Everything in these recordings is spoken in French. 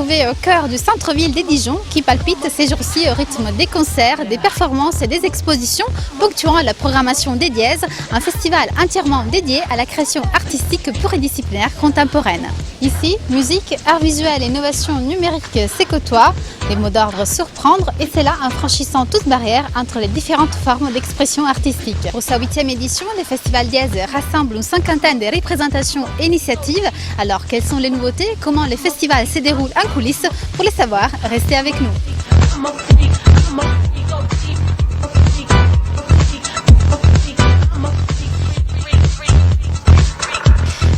retrouver au cœur du centre-ville des Dijon qui palpite ces jours-ci au rythme des concerts, des performances et des expositions ponctuant la programmation des Dièses, un festival entièrement dédié à la création artistique pluridisciplinaire contemporaine. Ici, musique, art visuel et innovation numérique s'écotoient, les mots d'ordre surprendre et c'est là en franchissant toute barrière entre les différentes formes d'expression artistique. Pour sa 8e édition, les festivals Dièse rassemblent une cinquantaine de représentations et initiatives. Alors, quelles sont les nouveautés? Comment les festivals se déroulent en coulisses? Pour les savoir, restez avec nous.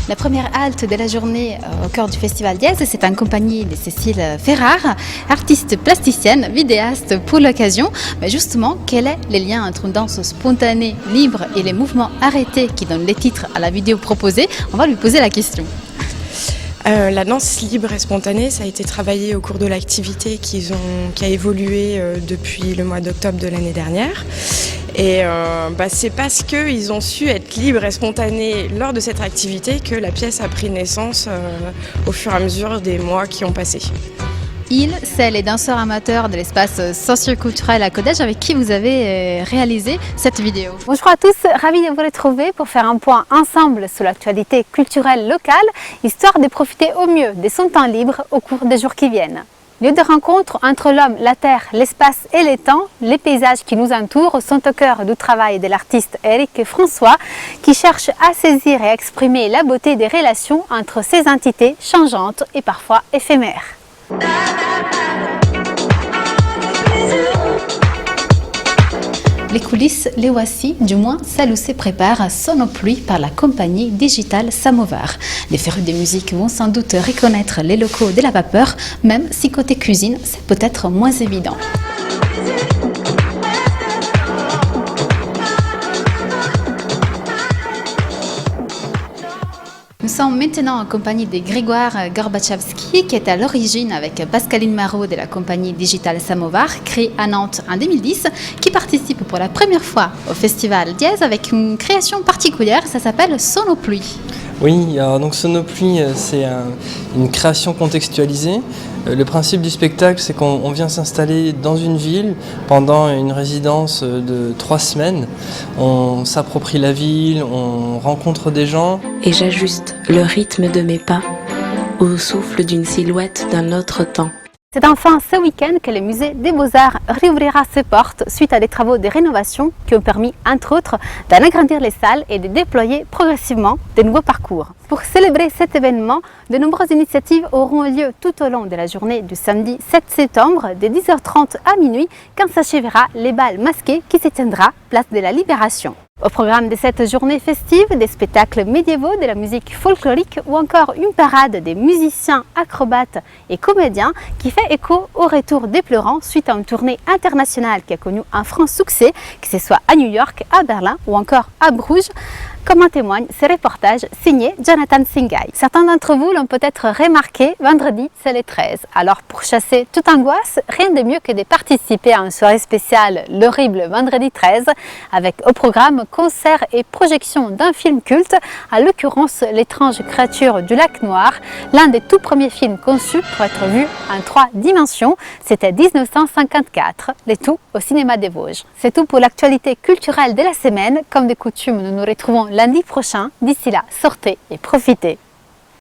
La première halte de la journée au cœur du Festival Dièse, c'est en compagnie de Cécile Ferrard, artiste plasticienne, vidéaste pour l'occasion. Mais justement, quel est le lien entre une danse spontanée, libre et les mouvements arrêtés qui donnent les titres à la vidéo proposée? On va lui poser la question. La danse libre et spontanée, ça a été travaillé au cours de l'activité qui a évolué depuis le mois d'octobre de l'année dernière. Et c'est parce qu'ils ont su être libres et spontanés lors de cette activité que la pièce a pris naissance au fur et à mesure des mois qui ont passé. Ils, c'est les danseurs amateurs de l'espace socio-culturel à Codège avec qui vous avez réalisé cette vidéo. Bonjour à tous, ravi de vous retrouver pour faire un point ensemble sur l'actualité culturelle locale, histoire de profiter au mieux de son temps libre au cours des jours qui viennent. Lieu de rencontre entre l'homme, la terre, l'espace et les temps, les paysages qui nous entourent sont au cœur du travail de l'artiste Éric François qui cherche à saisir et à exprimer la beauté des relations entre ces entités changeantes et parfois éphémères. Les coulisses, les voici, du moins celles où se prépare Sonopluie par la compagnie digitale Samovar. Les férus de musique vont sans doute reconnaître les locaux de la vapeur, même si côté cuisine, c'est peut-être moins évident. Nous sommes maintenant en compagnie de Grégoire Gorbachevski qui est à l'origine avec Pascaline Marot de la compagnie digitale Samovar, créée à Nantes en 2010, qui participe pour la première fois au Festival Dièse avec une création particulière, ça s'appelle Sonopluie. Oui, alors donc Sonopluie, c'est une création contextualisée. Le principe du spectacle, c'est qu'on vient s'installer dans une ville pendant une résidence de 3 semaines. On s'approprie la ville, on rencontre des gens. Et j'ajuste le rythme de mes pas au souffle d'une silhouette d'un autre temps. C'est enfin ce week-end que le musée des Beaux-Arts réouvrira ses portes suite à des travaux de rénovation qui ont permis, entre autres, d'en agrandir les salles et de déployer progressivement de nouveaux parcours. Pour célébrer cet événement, de nombreuses initiatives auront lieu tout au long de la journée du samedi 7 septembre, de 10h30 à minuit, quand s'achèvera les bals masqués qui se tiendra place de la Libération. Au programme de cette journée festive, des spectacles médiévaux, de la musique folklorique ou encore une parade des musiciens, acrobates et comédiens qui fait écho au retour des Pleurants suite à une tournée internationale qui a connu un franc succès, que ce soit à New York, à Berlin ou encore à Bruges, comme en témoigne ce reportage signé Jonathan Singay. Certains d'entre vous l'ont peut-être remarqué, vendredi c'est le 13. Alors pour chasser toute angoisse, rien de mieux que de participer à une soirée spéciale l'horrible vendredi 13 avec au programme concert et projection d'un film culte, à l'occurrence L'étrange créature du lac Noir, l'un des tout premiers films conçus pour être vu en 3 dimensions. C'était 1954, le tout au cinéma des Vosges. C'est tout pour l'actualité culturelle de la semaine. Comme de coutume, nous nous retrouvons lundi prochain. D'ici là, sortez et profitez.